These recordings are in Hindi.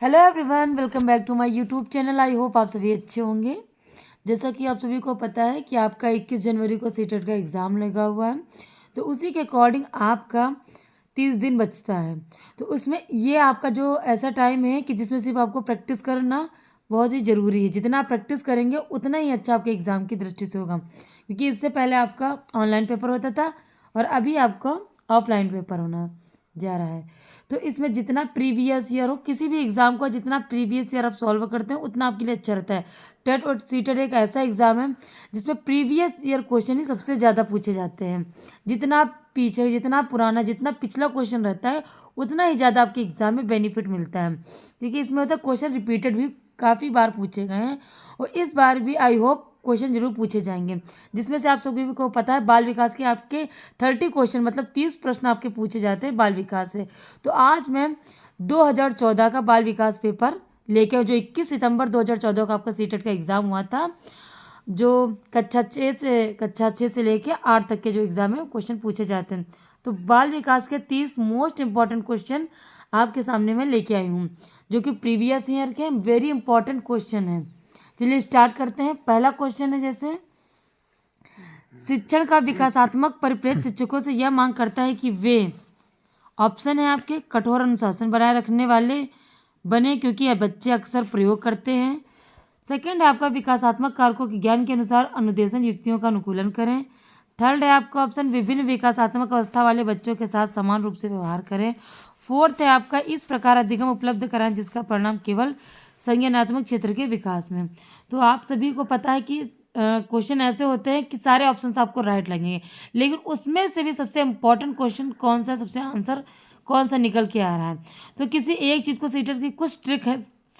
Hello everyone, welcome back to my YouTube channel. I hope आप सभी अच्छे होंगे। जैसा कि आप सभी को पता है कि आपका 21 जनवरी को सीटेट का एग्ज़ाम लगा हुआ है, तो उसी के अकॉर्डिंग आपका 30 दिन बचता है। तो उसमें ये आपका जो ऐसा टाइम है कि जिसमें सिर्फ आपको प्रैक्टिस करना बहुत ही ज़रूरी है। जितना आप प्रैक्टिस करेंगे उतना ही अच्छा आपके एग्ज़ाम की दृष्टि से होगा, क्योंकि इससे पहले आपका ऑनलाइन पेपर होता था और अभी आपका ऑफलाइन पेपर होना जा रहा है। तो इसमें जितना प्रीवियस ईयर हो, किसी भी एग्ज़ाम को जितना प्रीवियस ईयर आप सॉल्व करते हैं उतना आपके लिए अच्छा रहता है। टेट और सीटेट एक ऐसा एग्ज़ाम है जिसमें प्रीवियस ईयर क्वेश्चन ही सबसे ज़्यादा पूछे जाते हैं। जितना पीछे, जितना पुराना, जितना पिछला क्वेश्चन रहता है उतना ही ज़्यादा आपके एग्ज़ाम में बेनिफिट मिलता है, क्योंकि इसमें होता है क्वेश्चन रिपीटेड भी काफ़ी बार पूछे गए हैं और इस बार भी आई होप क्वेश्चन जरूर पूछे जाएंगे, जिसमें से आप सभी को पता है बाल विकास के आपके 30 क्वेश्चन मतलब 30 प्रश्न आपके पूछे जाते हैं बाल विकास से। तो आज मैं 2014 का बाल विकास पेपर लेके, जो 21 सितंबर 2014 का आपका सीटेट का एग्ज़ाम हुआ था, जो कक्षा 6 से लेके 8 तक के जो एग्ज़ाम है क्वेश्चन पूछे जाते हैं। तो बाल विकास के 30 मोस्ट इंपॉर्टेंट क्वेश्चन आपके सामने मैं लेके आई हूँ, जो कि प्रीवियस ईयर के वेरी इंपॉर्टेंट क्वेश्चन हैं। चलिए स्टार्ट करते हैं। पहला क्वेश्चन है, जैसे शिक्षण का विकासात्मक परिप्रेक्ष्य शिक्षकों से यह मांग करता है कि वे, ऑप्शन है आपके, कठोर अनुशासन बनाए रखने वाले बने क्योंकि यह बच्चे अक्सर प्रयोग करते हैं। सेकंड है आपका, विकासात्मक कारकों के ज्ञान के अनुसार अनुदेशन युक्तियों का अनुकूलन करें। थर्ड है आपका ऑप्शन, विभिन्न विकासात्मक अवस्था वाले बच्चों के साथ समान रूप से व्यवहार करें। फोर्थ है आपका, इस प्रकार अधिगम उपलब्ध कराएं जिसका परिणाम केवल संज्ञानात्मक क्षेत्र के विकास में। तो आप सभी को पता है कि क्वेश्चन ऐसे होते हैं कि सारे ऑप्शंस आपको राइट लगेंगे, लेकिन उसमें से भी सबसे इम्पोर्टेंट क्वेश्चन कौन सा, सबसे आंसर कौन सा निकल के आ रहा है। तो किसी एक चीज़ को सीटेट की कुछ ट्रिक है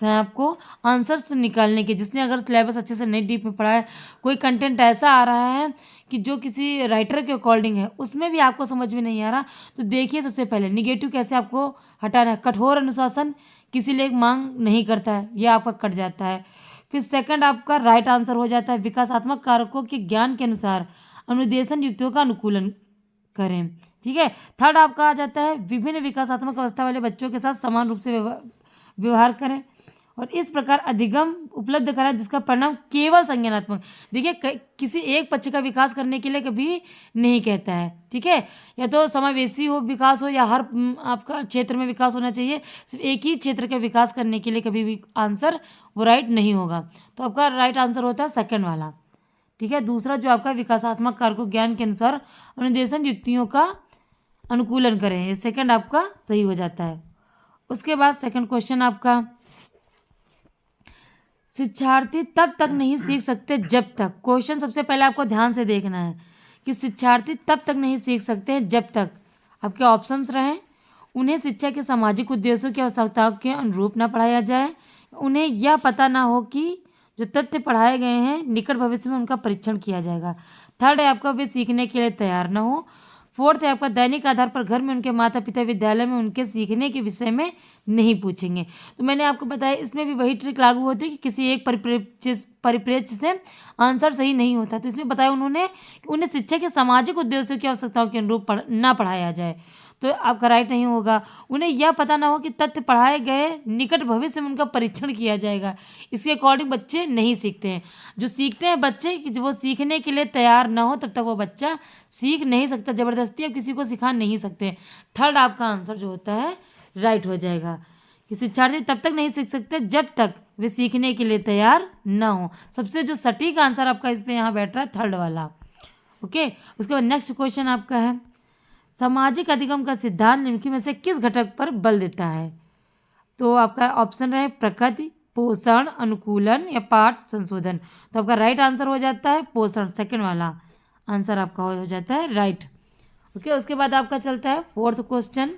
आपको आंसर्स निकालने के, जिसने अगर सिलेबस अच्छे से नहीं डीप में पढ़ा है, कोई कंटेंट ऐसा आ रहा है कि जो किसी राइटर के अकॉर्डिंग है, उसमें भी आपको समझ में नहीं आ रहा, तो देखिए सबसे पहले निगेटिव कैसे आपको हटाना है। कठोर अनुशासन किसी लिए मांग नहीं करता है, यह आपका कट जाता है। फिर सेकंड आपका राइट आंसर हो जाता है, विकासात्मक कारकों के ज्ञान के अनुसार अनुदेशन युक्तियों का अनुकूलन करें। ठीक है। थर्ड आपका आ जाता है, विभिन्न विकासात्मक अवस्था वाले बच्चों के साथ समान रूप से व्यवहार करें और इस प्रकार अधिगम उपलब्ध कराएं जिसका परिणाम केवल संज्ञानात्मक। देखिए किसी एक पक्ष का विकास करने के लिए कभी नहीं कहता है, ठीक है, या तो समावेशी हो विकास हो या हर आपका क्षेत्र में विकास होना चाहिए। सिर्फ एक ही क्षेत्र का विकास करने के लिए कभी भी आंसर वो राइट नहीं होगा। तो आपका राइट आंसर होता है सेकंड वाला। ठीक है। दूसरा जो आपका, विकासात्मक कारकों ज्ञान के अनुसार अनुदेशन युक्तियों का अनुकूलन करें, ये सेकंड आपका सही हो जाता है। उसके बाद सेकंड क्वेश्चन आपका, शिक्षार्थी तब तक नहीं सीख सकते जब तक, क्वेश्चन सबसे पहले आपको ध्यान से देखना है कि शिक्षार्थी तब तक नहीं सीख सकते हैं जब तक आपके ऑप्शंस रहें, उन्हें शिक्षा के सामाजिक उद्देश्यों की आवश्यकताओं के अनुरूप न पढ़ाया जाए, उन्हें यह पता ना हो कि जो तथ्य पढ़ाए गए हैं निकट भविष्य में उनका परीक्षण किया जाएगा। थर्ड है आपका, वे सीखने के लिए तैयार न हो। फोर्थ है आपका, दैनिक आधार पर घर में उनके माता पिता विद्यालय में उनके सीखने के विषय में नहीं पूछेंगे। तो मैंने आपको बताया इसमें भी वही ट्रिक लागू होती है कि किसी एक परिप्रेक्ष्य से आंसर सही नहीं होता, तो इसमें बताया उन्होंने कि उन्हें शिक्षा के सामाजिक उद्देश्यों की आवश्यकताओं के अनुरूप ना पढ़ाया जाए, तो आपका राइट नहीं होगा। उन्हें यह पता ना हो कि तथ्य पढ़ाए गए निकट भविष्य में उनका परीक्षण किया जाएगा, इसके अकॉर्डिंग बच्चे नहीं सीखते हैं। जो सीखते हैं बच्चे कि वो सीखने के लिए तैयार ना हो तब तक वो बच्चा सीख नहीं सकता, ज़बरदस्ती आप किसी को सिखा नहीं सकते। थर्ड आपका आंसर जो होता है राइट हो जाएगा कि शिक्षार्थी तब तक नहीं सीख सकते जब तक वे सीखने के लिए तैयार ना हो। सबसे जो सटीक आंसर आपका इस पर यहाँ बैठ रहा है थर्ड वाला। ओके। उसके बाद नेक्स्ट क्वेश्चन आपका है, सामाजिक अधिगम का सिद्धांत निम्नलिखित में से किस घटक पर बल देता है। तो आपका ऑप्शन रहे प्रकृति, पोषण, अनुकूलन या पाठ संशोधन। तो आपका राइट आंसर हो जाता है पोषण, सेकंड वाला आंसर आपका हो जाता है राइट। ओके। उसके बाद आपका चलता है फोर्थ क्वेश्चन,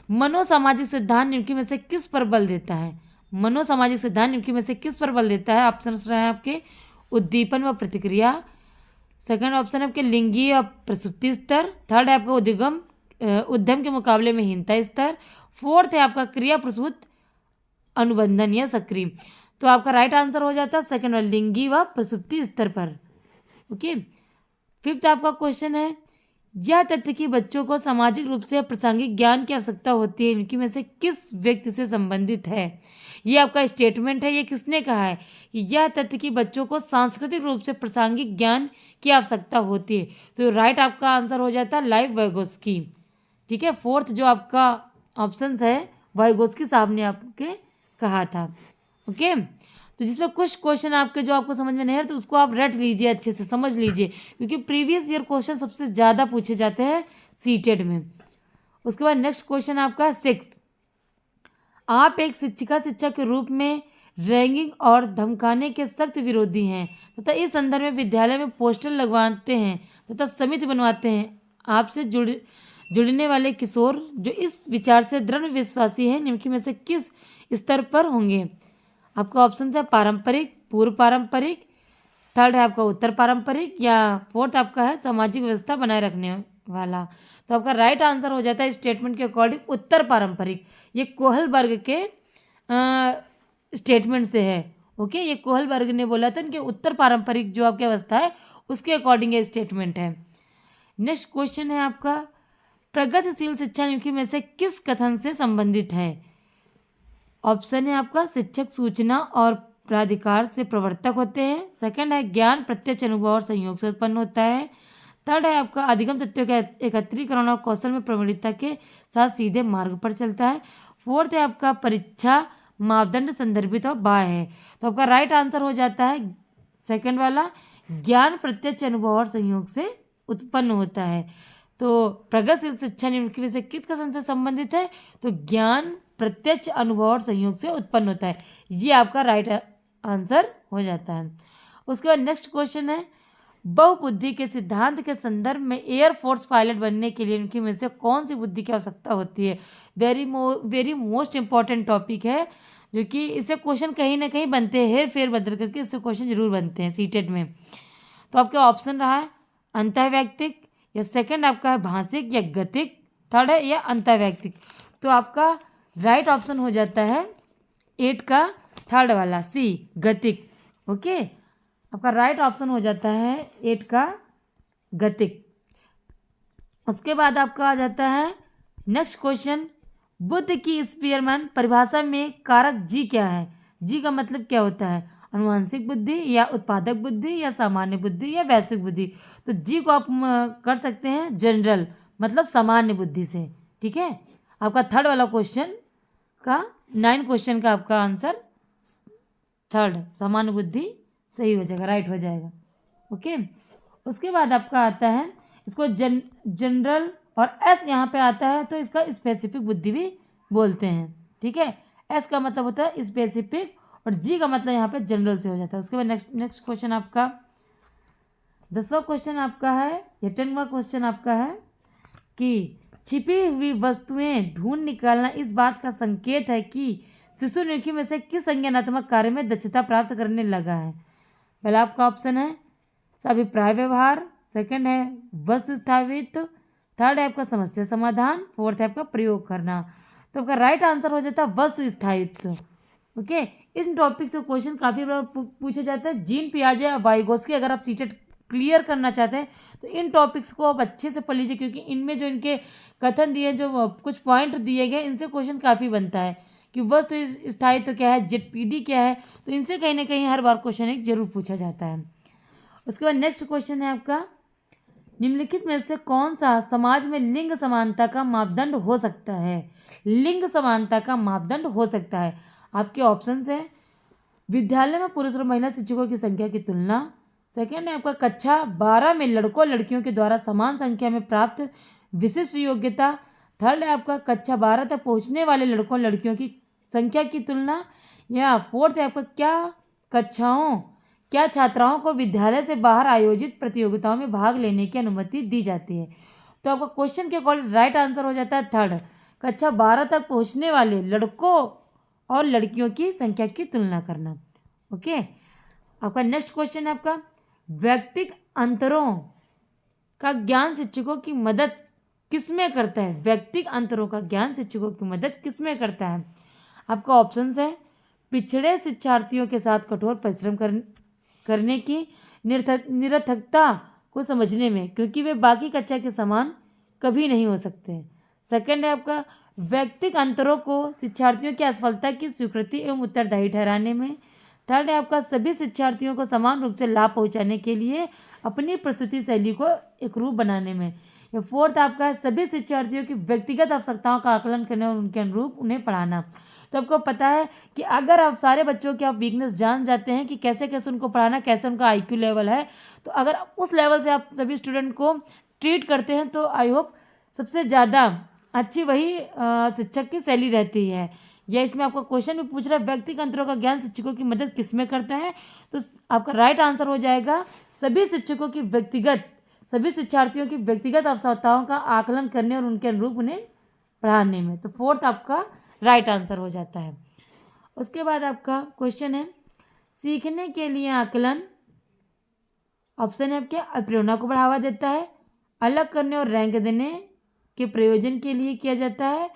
मनोसामाजिक सिद्धांत निम्नलिखित में से किस पर बल देता है। मनोसामाजिक सिद्धांत निम्नलिखित में से किस पर बल देता है। ऑप्शन रहे आपके उद्दीपन व प्रतिक्रिया, सेकंड ऑप्शन है आपके लिंगी और प्रसुप्ति स्तर, थर्ड है आपका उद्यम के मुकाबले में हीनता स्तर, फोर्थ है आपका क्रिया प्रसूत अनुबंधन या सक्रिय। तो आपका राइट आंसर हो जाता है सेकंड लिंगी व प्रसुप्ति स्तर पर। ओके। फिफ्थ आपका क्वेश्चन है, यह तथ्य कि बच्चों को सामाजिक रूप से प्रासंगिक ज्ञान की आवश्यकता होती है, इनकी में से किस व्यक्ति से संबंधित है? ये आपका स्टेटमेंट है, ये किसने कहा है? यह तथ्य कि बच्चों को सांस्कृतिक रूप से प्रासंगिक ज्ञान की आवश्यकता होती है। तो राइट आपका आंसर हो जाता है लाइव वाइगोस्की। ठीक है, फोर्थ जो आपका ऑप्शन है वाइगोस्की साहब ने आपके कहा था। ओके, तो जिसमें कुछ क्वेश्चन आपके जो आपको समझ में नहीं है तो उसको आप रट लीजिए, अच्छे से समझ लीजिए, क्योंकि प्रीवियस ईयर क्वेश्चन सबसे ज़्यादा पूछे जाते हैं सीटेड में। उसके बाद नेक्स्ट क्वेश्चन आपका 6, आप एक शिक्षक के रूप में रैगिंग और धमकाने के सख्त विरोधी हैं तथा इस संदर्भ में विद्यालय में पोस्टर लगवाते हैं तथा समिति बनवाते हैं। आपसे जुड़ने वाले किशोर जो इस विचार से दृढ़ विश्वासी हैं, निम्न में से किस स्तर पर होंगे? आपका ऑप्शन है पारंपरिक, पूर्व पारंपरिक, थर्ड है आपका उत्तर पारंपरिक, या फोर्थ आपका है सामाजिक व्यवस्था बनाए रखने वाला। तो आपका राइट आंसर हो जाता है स्टेटमेंट के अकॉर्डिंग उत्तर पारंपरिक। ये कोहलबर्ग के स्टेटमेंट से है। ओके, ये कोहलबर्ग ने बोला था कि उत्तर पारंपरिक जो आपकी अवस्था है उसके अकॉर्डिंग ये स्टेटमेंट है। नेक्स्ट क्वेश्चन है आपका, प्रगतिशील शिक्षा निम्न में से किस कथन से संबंधित है? ऑप्शन है आपका शिक्षक सूचना और प्राधिकार से प्रवर्तक होते हैं। सेकंड है ज्ञान प्रत्यक्ष अनुभव और संयोग से उत्पन्न होता है। थर्ड है आपका अधिगम तथ्यों के एकत्रीकरण और कौशल में प्रवीणता के साथ सीधे मार्ग पर चलता है। फोर्थ है आपका परीक्षा मापदंड संदर्भित और बाह्य है। तो आपका राइट आंसर हो जाता है सेकंड वाला, ज्ञान प्रत्यक्ष अनुभव और संयोग से उत्पन्न होता है। तो प्रगतिशील शिक्षा निम्न में से किस कथन से संबंधित है? तो ज्ञान प्रत्यक्ष अनुभव और संयोग से उत्पन्न होता है। ये आपका राइट आंसर हो जाता है। उसके बाद नेक्स्ट क्वेश्चन है, बहुबुद्धि के सिद्धांत के संदर्भ में एयरफोर्स पायलट बनने के लिए इनकी में से कौन सी बुद्धि की आवश्यकता होती है? वेरी मोस्ट इंपॉर्टेंट टॉपिक है, जो कि इससे क्वेश्चन कहीं ना कहीं बनते हैं, हेर फेर बदल करके इससे क्वेश्चन जरूर बनते हैं सीटेट में। तो आपका ऑप्शन रहा है अंतःवैयक्तिक, या सेकंड आपका है भाषिक या गतिक, थर्ड है या अंतःवैयक्तिक। तो आपका राइट ऑप्शन हो जाता है 8 का थर्ड वाला सी, गतिक। ओके, आपका राइट ऑप्शन हो जाता है 8 का गतिक। उसके बाद आपका आ जाता है नेक्स्ट क्वेश्चन, बुद्ध की स्पीयरमैन परिभाषा में कारक जी क्या है? जी का मतलब क्या होता है? अनुवांशिक बुद्धि या उत्पादक बुद्धि या सामान्य बुद्धि या वैश्विक बुद्धि? तो जी को आप कर सकते हैं जनरल, मतलब सामान्य बुद्धि से। ठीक है, आपका थर्ड वाला क्वेश्चन का 9 क्वेश्चन का आपका आंसर थर्ड सामान्य बुद्धि सही हो जाएगा, राइट हो जाएगा। ओके, उसके बाद आपका आता है इसको जनरल, और एस यहाँ पे आता है तो इसका स्पेसिफिक बुद्धि भी बोलते हैं। ठीक है, एस का मतलब होता है स्पेसिफिक और जी का मतलब यहाँ पे जनरल से हो जाता है। उसके बाद नेक्स्ट क्वेश्चन आपका 10वां क्वेश्चन आपका है, या 10वां क्वेश्चन आपका है कि छिपी हुई वस्तुएं ढूंढ निकालना इस बात का संकेत है कि शिशु निम्न में से किस संज्ञानात्मक कार्य में दक्षता प्राप्त करने लगा है? पहला आपका ऑप्शन है अभिप्राय व्यवहार, सेकंड है वस्तु स्थापित, थर्ड है आपका समस्या समाधान, फोर्थ है आपका प्रयोग करना। तो आपका राइट आंसर हो जाता है वस्तु स्थायित्व। ओके, इन टॉपिक से क्वेश्चन काफ़ी बार पूछे जाते हैं। जीन पियाजे या वाइगोस्की अगर आप सीटेट क्लियर करना चाहते हैं तो इन टॉपिक्स को आप अच्छे से पढ़ लीजिए, क्योंकि इनमें जो इनके कथन दिए, जो कुछ पॉइंट दिए गए, इनसे क्वेश्चन काफ़ी बनता है कि वस्तु स्थायित्व क्या है, जेडपीडी क्या है। तो इनसे कहीं ना कहीं हर बार क्वेश्चन एक जरूर पूछा जाता है। उसके बाद नेक्स्ट क्वेश्चन है आपका, निम्नलिखित में से कौन सा समाज में लिंग समानता का मापदंड हो सकता है? लिंग समानता का मापदंड हो सकता है। आपके ऑप्शंस है विद्यालय में पुरुष और महिला शिक्षकों की संख्या की तुलना, सेकेंड है आपका कक्षा 12 में लड़कों लड़कियों के द्वारा समान संख्या में प्राप्त विशिष्ट योग्यता, थर्ड है आपका कक्षा 12 तक पहुंचने वाले लड़कों लड़कियों की संख्या की तुलना, या फोर्थ है आपका क्या छात्राओं को विद्यालय से बाहर आयोजित प्रतियोगिताओं में भाग लेने की अनुमति दी जाती है? तो आपका क्वेश्चन के अकॉर्डिंग राइट आंसर हो जाता है थर्ड, कक्षा 12 तक पहुंचने वाले लड़कों और लड़कियों की संख्या की तुलना करना। ओके, आपका नेक्स्ट क्वेश्चन है आपका व्यक्तिक अंतरों का ज्ञान शिक्षकों की मदद किसमें करता है? व्यक्तिक अंतरों का ज्ञान शिक्षकों की मदद किसमें करता है? आपका ऑप्शंस है पिछड़े शिक्षार्थियों के साथ कठोर परिश्रम करने की निरर्थकता को समझने में, क्योंकि वे बाकी कक्षा के समान कभी नहीं हो सकते हैं। सेकंड है आपका व्यक्तिगत अंतरों को शिक्षार्थियों की असफलता की स्वीकृति एवं उत्तरदायी ठहराने में। थर्ड है आपका सभी शिक्षार्थियों को समान रूप से लाभ पहुंचाने के लिए अपनी प्रस्तुति शैली को एक रूप बनाने में। या फोर्थ आपका है सभी शिक्षार्थियों की व्यक्तिगत आवश्यकताओं का आकलन करने और उनके अनुरूप उन्हें पढ़ाना। तो आपको पता है कि अगर आप सारे बच्चों के आप वीकनेस जान जाते हैं कि कैसे कैसे उनको पढ़ाना, कैसे उनका आईक्यू लेवल है, तो अगर उस लेवल से आप सभी स्टूडेंट को ट्रीट करते हैं तो आई होप सबसे ज़्यादा अच्छी वही शिक्षक की शैली रहती है। या इसमें आपका क्वेश्चन भी पूछ रहा है व्यक्तिगत अंतरों का ज्ञान शिक्षकों की मदद किसमें करता है, तो आपका राइट आंसर हो जाएगा सभी शिक्षकों की व्यक्तिगत, सभी शिक्षार्थियों की व्यक्तिगत आवश्यकताओं का आकलन करने और उनके अनुरूप उन्हें पढ़ाने में। तो फोर्थ आपका राइट आंसर हो जाता है। उसके बाद आपका क्वेश्चन है सीखने के लिए आकलन, ऑप्शन है आपके प्रेरणा को बढ़ावा देता है, अलग करने और रैंक देने के प्रयोजन के लिए किया जाता है।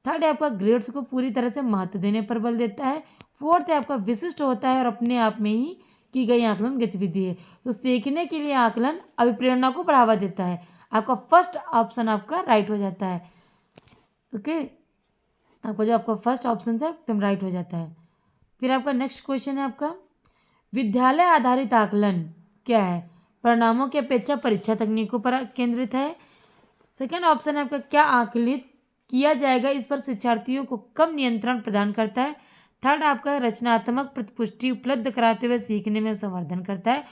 थर्ड है आपका ग्रेड्स को पूरी तरह से महत्व देने पर बल देता है। फोर्थ है आपका विशिष्ट होता है और अपने आप में ही की गई आकलन गतिविधि है। तो सीखने के लिए आकलन अभिप्रेरणा को बढ़ावा देता है। आपका फर्स्ट ऑप्शन आपका राइट हो जाता है। ओके, आपका जो आपका फर्स्ट ऑप्शन है एकदम राइट हो जाता है। फिर आपका नेक्स्ट क्वेश्चन है आपका विद्यालय आधारित आकलन क्या है? परिणामों की अपेक्षा परीक्षा तकनीकों पर केंद्रित है। सेकेंड ऑप्शन है आपका क्या आकलित किया जाएगा इस पर शिक्षार्थियों को कम नियंत्रण प्रदान करता है। थर्ड आपका है रचनात्मक प्रतिपुष्टि उपलब्ध कराते हुए सीखने में संवर्धन करता है।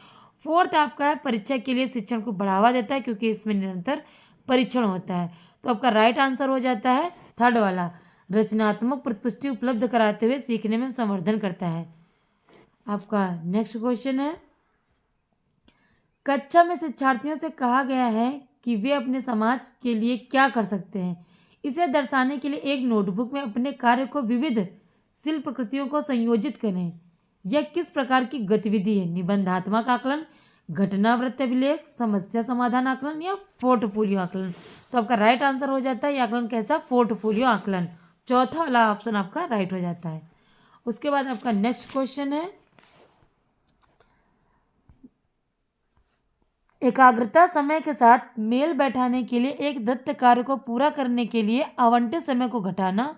फोर्थ आपका है परीक्षा के लिए शिक्षण को बढ़ावा देता है क्योंकि इसमें निरंतर परीक्षण होता है। तो आपका राइट आंसर हो जाता है थर्ड वाला, रचनात्मक प्रतिपुष्टि उपलब्ध कराते हुए सीखने में संवर्धन करता है। आपका नेक्स्ट क्वेश्चन है कक्षा में शिक्षार्थियों से कहा गया है कि वे अपने समाज के लिए क्या कर सकते हैं। इसे दर्शाने के लिए एक नोटबुक में अपने कार्य को विविध शिल्प कृतियों को संयोजित करें। यह किस प्रकार की गतिविधि है? निबंधात्मक आकलन, घटनावृत्त अभिलेख, समस्या समाधान आकलन या पोर्टफोलियो आकलन। तो आपका राइट आंसर हो जाता है ये आकलन कैसा? पोर्टफोलियो आकलन। चौथा वाला ऑप्शन आपका राइट हो जाता है। उसके बाद आपका नेक्स्ट क्वेश्चन है एकाग्रता समय के साथ मेल बैठाने के लिए एक दत्त कार्य को पूरा करने के लिए आवंटित समय को घटाना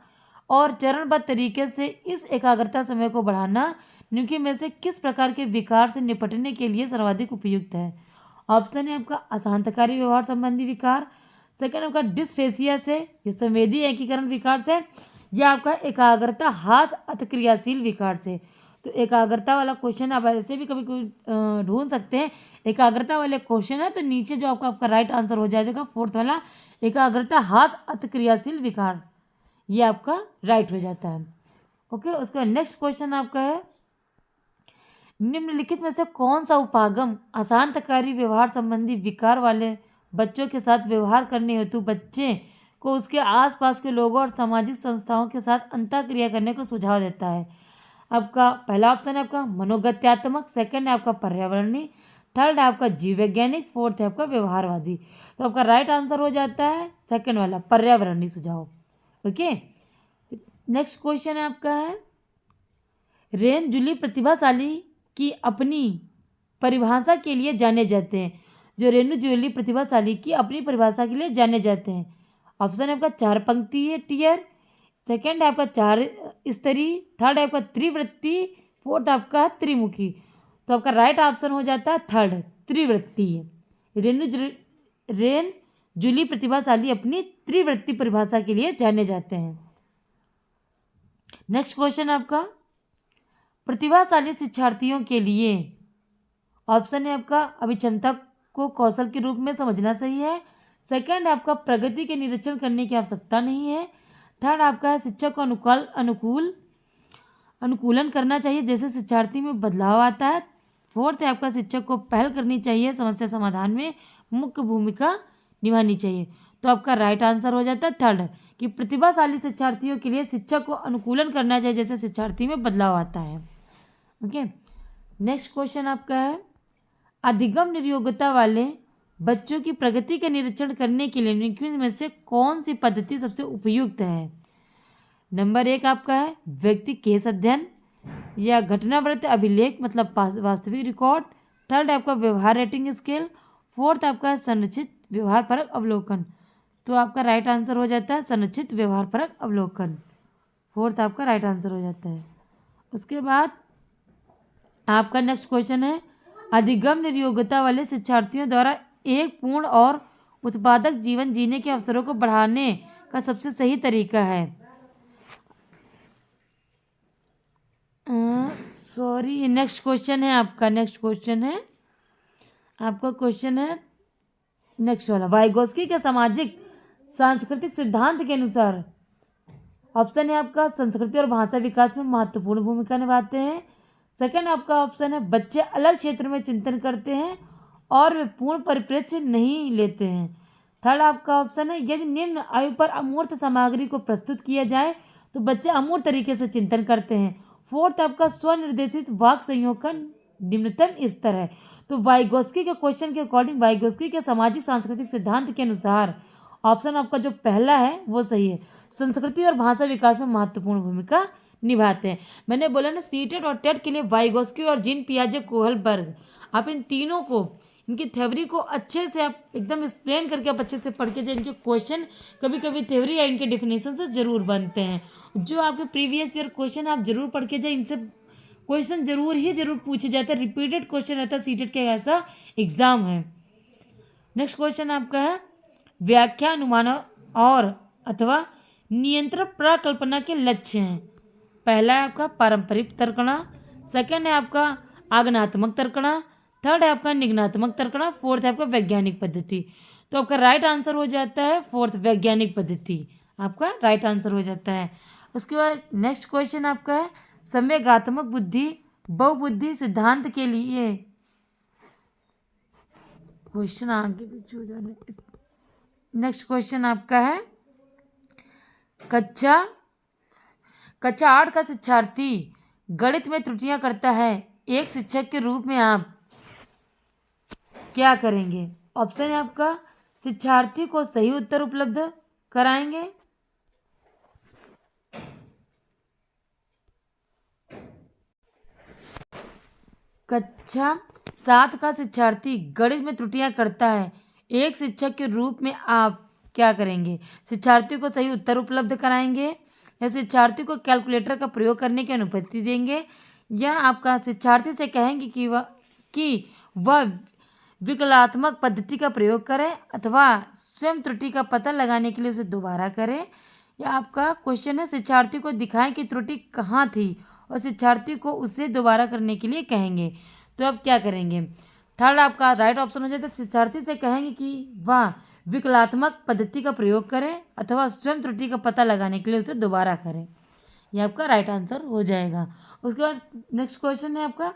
और चरणबद्ध तरीके से इस एकाग्रता समय को बढ़ाना निम्न में से किस प्रकार के विकार से निपटने के लिए सर्वाधिक उपयुक्त है? ऑप्शन है आपका अशांतकारी व्यवहार संबंधी विकार, सेकंड आपका डिस्फेसिया से, ये संवेदी एकीकरण विकार से, या आपका एकाग्रता हास अतिक्रियाशील विकार से। तो एकाग्रता वाला क्वेश्चन आप ऐसे भी कभी ढूंढ सकते हैं। एकाग्रता वाले क्वेश्चन है तो नीचे जो आपका राइट आंसर हो जाएगा फोर्थ वाला एकाग्रता हास अतिक्रियाशील विकार, ये आपका राइट हो जाता है। ओके, उसके बाद नेक्स्ट क्वेश्चन आपका है निम्नलिखित में से कौन सा उपागम अशांतकारी व्यवहार संबंधी विकार वाले बच्चों के साथ व्यवहार करने हेतु बच्चे को उसके आसपास के लोगों और सामाजिक संस्थाओं के साथ अंतःक्रिया करने का सुझाव देता है? आपका पहला ऑप्शन है आपका मनोगत्यात्मक, सेकंड है आपका पर्यावरणीय, थर्ड है आपका जीव वैज्ञानिक, फोर्थ है आपका व्यवहारवादी। तो आपका राइट आंसर हो जाता है सेकंड वाला पर्यावरणीय सुझाव। ओके, नेक्स्ट क्वेश्चन है आपका है रेन जूली प्रतिभाशाली की अपनी परिभाषा के लिए जाने जाते हैं। जो रेणु जूली प्रतिभाशाली की अपनी परिभाषा के लिए जाने जाते हैं। ऑप्शन है आपका चार पंक्तीय टियर, सेकंड है आपका चार स्तरीय, थर्ड है आपका त्रिवृत्ति, फोर्थ आपका त्रिमुखी। तो आपका राइट ऑप्शन हो जाता है थर्ड त्रिवृत्तीय। रेन जूली प्रतिभाशाली अपनी त्रिवृत्ति परिभाषा के लिए जाने जाते हैं। नेक्स्ट क्वेश्चन आपका प्रतिभाशाली शिक्षार्थियों के लिए ऑप्शन है आपका अभिक्षमता को कौशल के रूप में समझना सही है, सेकंड है आपका प्रगति के निरीक्षण करने की आवश्यकता नहीं है, थर्ड आपका है शिक्षक को अनुकूलन करना चाहिए जैसे शिक्षार्थी में बदलाव आता है, फोर्थ है आपका शिक्षक को पहल करनी चाहिए, समस्या समाधान में मुख्य भूमिका निभानी चाहिए। तो आपका राइट आंसर हो जाता है थर्ड कि प्रतिभाशाली शिक्षार्थियों के लिए शिक्षक को अनुकूलन करना चाहिए जैसे शिक्षार्थी में बदलाव आता है। ओके, नेक्स्ट क्वेश्चन आपका है अधिगम निर्योग्यता वाले बच्चों की प्रगति का निरीक्षण करने के लिए निम्न में से कौन सी पद्धति सबसे उपयुक्त है? नंबर एक आपका है व्यक्ति केस अध्ययन या घटनावृत्त अभिलेख मतलब वास्तविक रिकॉर्ड, थर्ड है आपका व्यवहार रेटिंग स्केल, फोर्थ आपका है संरचित व्यवहार परक अवलोकन। तो आपका राइट आंसर हो जाता है संरचित व्यवहार परक अवलोकन। फोर्थ आपका राइट आंसर हो जाता है। उसके बाद आपका नेक्स्ट क्वेश्चन है, अधिगम निर्योग्यता वाले शिक्षार्थियों द्वारा एक पूर्ण और उत्पादक जीवन जीने के अवसरों को बढ़ाने का सबसे सही तरीका है। सॉरी, नेक्स्ट क्वेश्चन है आपका नेक्स्ट वाला, वाइगोस्की के सामाजिक सांस्कृतिक सिद्धांत के अनुसार ऑप्शन है आपका संस्कृति और भाषा विकास में महत्वपूर्ण भूमिका निभाते हैं। सेकंड आपका ऑप्शन है बच्चे अलग क्षेत्र में चिंतन करते हैं और वे पूर्ण परिप्रेक्ष्य नहीं लेते हैं। थर्ड आपका ऑप्शन है यदि निम्न आयु पर अमूर्त सामग्री को प्रस्तुत किया जाए तो बच्चे अमूर्त तरीके से चिंतन करते हैं। फोर्थ आपका स्वनिर्देशित वाक संयोग का निम्नतम स्तर है। तो वाइगोस्की के क्वेश्चन के अकॉर्डिंग वाइगोस्की के सामाजिक सांस्कृतिक सिद्धांत के अनुसार ऑप्शन आपका जो पहला है वो सही है, संस्कृति और भाषा विकास में महत्वपूर्ण भूमिका निभाते हैं। मैंने बोला ना सीटेट और टेट के लिए वाइगोस्की और जीन पियाजे कोहलबर्ग, आप इन तीनों को इनकी थ्योरी को अच्छे से आप एकदम एक्सप्लेन करके आप अच्छे से पढ़ के जाए। इनके क्वेश्चन कभी कभी थ्योरी या इनके डिफिनेशन से जरूर बनते हैं। जो आपके प्रीवियस ईयर क्वेश्चन आप जरूर पढ़ के जाए, इनसे क्वेश्चन जरूर पूछे जाते हैं, रिपीटेड क्वेश्चन रहता है, सीटेट का ऐसा एग्जाम है। नेक्स्ट क्वेश्चन आपका है व्याख्या अनुमान और अथवा नियंत्रण प्रकल्पना के लक्ष्य हैं। पहला है आपका पारंपरिक तर्कणा, सेकंड है आपका आगमनात्मक तर्कणा, थर्ड है आपका निगमनात्मक तर्कणा, फोर्थ है आपका वैज्ञानिक पद्धति। तो आपका राइट आंसर हो जाता है फोर्थ वैज्ञानिक पद्धति, आपका राइट आंसर हो जाता है। उसके बाद नेक्स्ट क्वेश्चन आपका है संवेगात्मक बुद्धि बहुबुद्धि सिद्धांत के लिए क्वेश्चन आगे पीछे हो जाने। नेक्स्ट क्वेश्चन आपका है कक्षा 8 का शिक्षार्थी गणित में त्रुटियां करता है, एक शिक्षक के रूप में आप क्या करेंगे। ऑप्शन है आपका शिक्षार्थी को सही उत्तर उपलब्ध कराएंगे, कक्षा 7 का शिक्षार्थी गणित में त्रुटियां करता है, एक शिक्षक के रूप में आप क्या करेंगे। शिक्षार्थी को सही उत्तर उपलब्ध कराएंगे या शिक्षार्थी को कैलकुलेटर का प्रयोग करने की अनुमति देंगे, या आपका शिक्षार्थी से कहेंगे कि वह विकलात्मक पद्धति का प्रयोग करें अथवा स्वयं त्रुटि का पता लगाने के लिए उसे दोबारा करें। या आपका क्वेश्चन है शिक्षार्थी को दिखाएं कि त्रुटि कहाँ थी और शिक्षार्थी को उसे दोबारा करने के लिए कहेंगे। तो आप क्या करेंगे। थर्ड आपका राइट ऑप्शन हो जाता है शिक्षार्थी से कहेंगे कि वह विकलात्मक पद्धति का प्रयोग करें अथवा स्वयं त्रुटि का पता लगाने के लिए उसे दोबारा करें। यह आपका राइट आंसर हो जाएगा। उसके बाद नेक्स्ट क्वेश्चन है आपका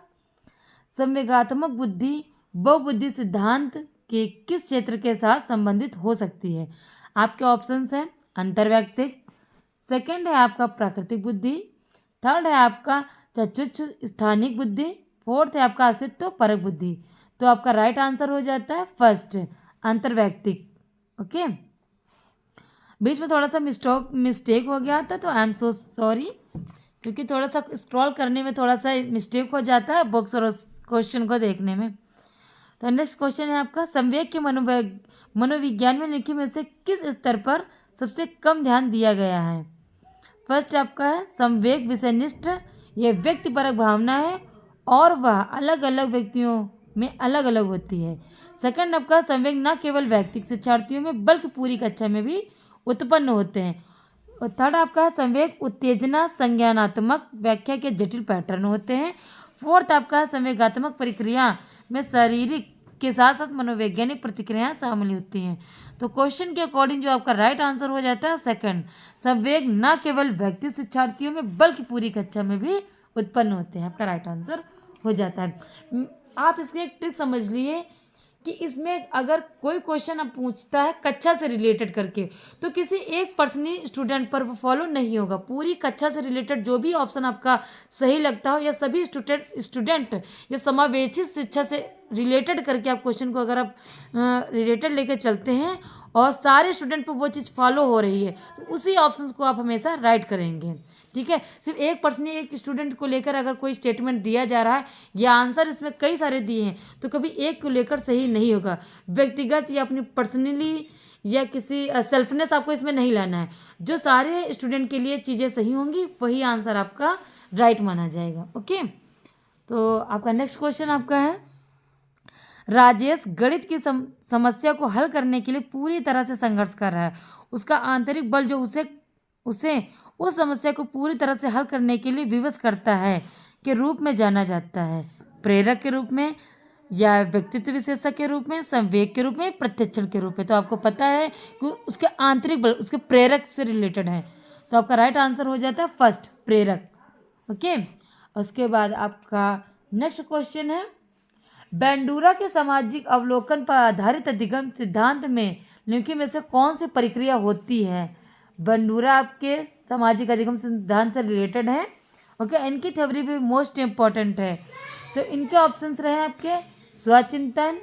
संवेगात्मक बुद्धि बहुबुद्धि सिद्धांत के किस क्षेत्र के साथ संबंधित हो सकती है। आपके ऑप्शंस हैं अंतर्वैयक्तिक, सेकंड है आपका प्राकृतिक बुद्धि, थर्ड है आपका चक्षुष स्थानिक बुद्धि, फोर्थ है आपका अस्तित्व परक बुद्धि। तो आपका राइट आंसर हो जाता है फर्स्ट अंतर्वैयक्तिक। ओके, बीच में थोड़ा सा मिस्टेक हो गया था, तो आई एम सो सॉरी, क्योंकि थोड़ा सा स्क्रॉल करने में थोड़ा सा मिस्टेक हो जाता है बुक्स और उस क्वेश्चन को देखने में। तो नेक्स्ट क्वेश्चन है आपका संवेग के मनोविज्ञान में निम्नलिखित में से किस स्तर पर सबसे कम ध्यान दिया गया है। फर्स्ट आपका है संवेग विषयनिष्ठ, यह व्यक्तिपरक भावना है और वह अलग अलग व्यक्तियों में अलग अलग होती है। सेकंड आपका संवेग न केवल व्यक्तिगत शिक्षार्थियों में बल्कि पूरी कक्षा में भी उत्पन्न होते हैं। और थर्ड आपका है संवेग उत्तेजना संज्ञानात्मक व्याख्या के जटिल पैटर्न होते हैं। फोर्थ आपका है संवेगात्मक प्रक्रिया में शारीरिक के साथ साथ मनोवैज्ञानिक प्रतिक्रियाएं शामिल होती हैं। तो क्वेश्चन के अकॉर्डिंग जो आपका राइट आंसर हो जाता है सेकंड, संवेग न केवल व्यक्ति शिक्षार्थियों में बल्कि पूरी कक्षा में भी उत्पन्न होते हैं, आपका राइट आंसर हो जाता है। आप इसकी एक ट्रिक समझ लिए कि इसमें अगर कोई क्वेश्चन आप पूछता है कक्षा से रिलेटेड करके, तो किसी एक पर्सनली स्टूडेंट पर वो फॉलो नहीं होगा। पूरी कक्षा से रिलेटेड जो भी ऑप्शन आपका सही लगता हो या सभी स्टूडेंट या समावेशी शिक्षा से रिलेटेड करके आप क्वेश्चन को अगर आप रिलेटेड लेकर चलते हैं और सारे स्टूडेंट पे वो चीज़ फॉलो हो रही है तो उसी ऑप्शंस को आप हमेशा राइट करेंगे। ठीक है, सिर्फ एक पर्सन एक स्टूडेंट को लेकर अगर कोई स्टेटमेंट दिया जा रहा है या आंसर इसमें कई सारे दिए हैं तो कभी एक को लेकर सही नहीं होगा। व्यक्तिगत या अपनी पर्सनली या किसी सेल्फनेस आपको इसमें नहीं लाना है। जो सारे स्टूडेंट के लिए चीज़ें सही होंगी वही आंसर आपका राइट माना जाएगा। ओके, तो आपका नेक्स्ट क्वेश्चन आपका है, राजेश गणित की समस्या को हल करने के लिए पूरी तरह से संघर्ष कर रहा है। उसका आंतरिक बल जो उसे उस समस्या को पूरी तरह से हल करने के लिए विवश करता है के रूप में जाना जाता है। प्रेरक के रूप में या व्यक्तित्व विशेषक के रूप में, संवेग के रूप में, प्रत्यक्षण के रूप में। तो आपको पता है कि उसके आंतरिक बल उसके प्रेरक से रिलेटेड है। तो आपका राइट आंसर हो जाता है फर्स्ट, प्रेरक। ओके, उसके बाद आपका नेक्स्ट क्वेश्चन है, बेंडूरा के सामाजिक अवलोकन पर आधारित अधिगम सिद्धांत में निम्नलिखित में से कौन सी प्रक्रिया होती है। बेंडूरा आपके सामाजिक अधिगम सिद्धांत से रिलेटेड है। ओके, इनकी थ्योरी भी मोस्ट इम्पॉर्टेंट है। तो इनके ऑप्शंस रहे आपके स्वचिंतन,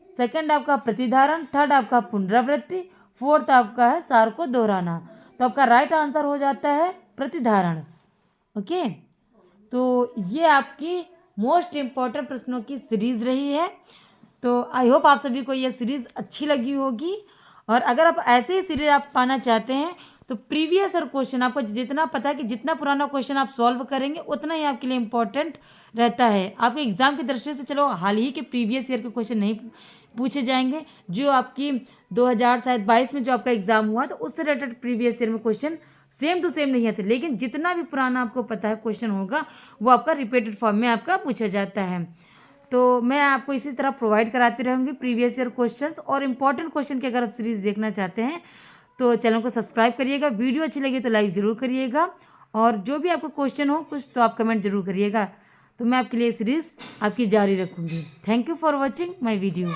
सेकंड आपका प्रतिधारण, थर्ड आपका पुनरावृत्ति, फोर्थ आपका है सार को दोहराना। तो आपका राइट आंसर हो जाता है प्रतिधारण। ओके, तो ये आपकी मोस्ट इम्पॉर्टेंट प्रश्नों की सीरीज़ रही है। तो आई होप आप सभी को ये सीरीज़ अच्छी लगी होगी। और अगर आप ऐसे ही सीरीज आप पाना चाहते हैं तो प्रीवियस ईयर क्वेश्चन आपको जितना पता है कि जितना पुराना क्वेश्चन आप सॉल्व करेंगे उतना ही आपके लिए इम्पोर्टेंट रहता है। आपके एग्जाम की दृष्टि से चलो हाल ही के प्रीवियस ईयर के क्वेश्चन नहीं पूछे जाएंगे, जो आपकी 2022 में जो आपका एग्जाम हुआ तो उससे रिलेटेड प्रीवियस ईयर में क्वेश्चन सेम टू सेम नहीं आते, लेकिन जितना भी पुराना आपको पता है क्वेश्चन होगा वो आपका रिपीटेड फॉर्म में आपका पूछा जाता है। तो मैं आपको इसी तरह प्रोवाइड कराती रहूँगी प्रीवियस ईयर क्वेश्चंस और इम्पॉर्टेंट क्वेश्चन की अगर आप सीरीज़ देखना चाहते हैं तो चैनल को सब्सक्राइब करिएगा। वीडियो अच्छी लगी तो लाइक ज़रूर करिएगा और जो भी आपको क्वेश्चन हो कुछ तो आप कमेंट जरूर करिएगा। तो मैं आपके लिए सीरीज़ आपकी जारी रखूँगी। Thank you for watching my video.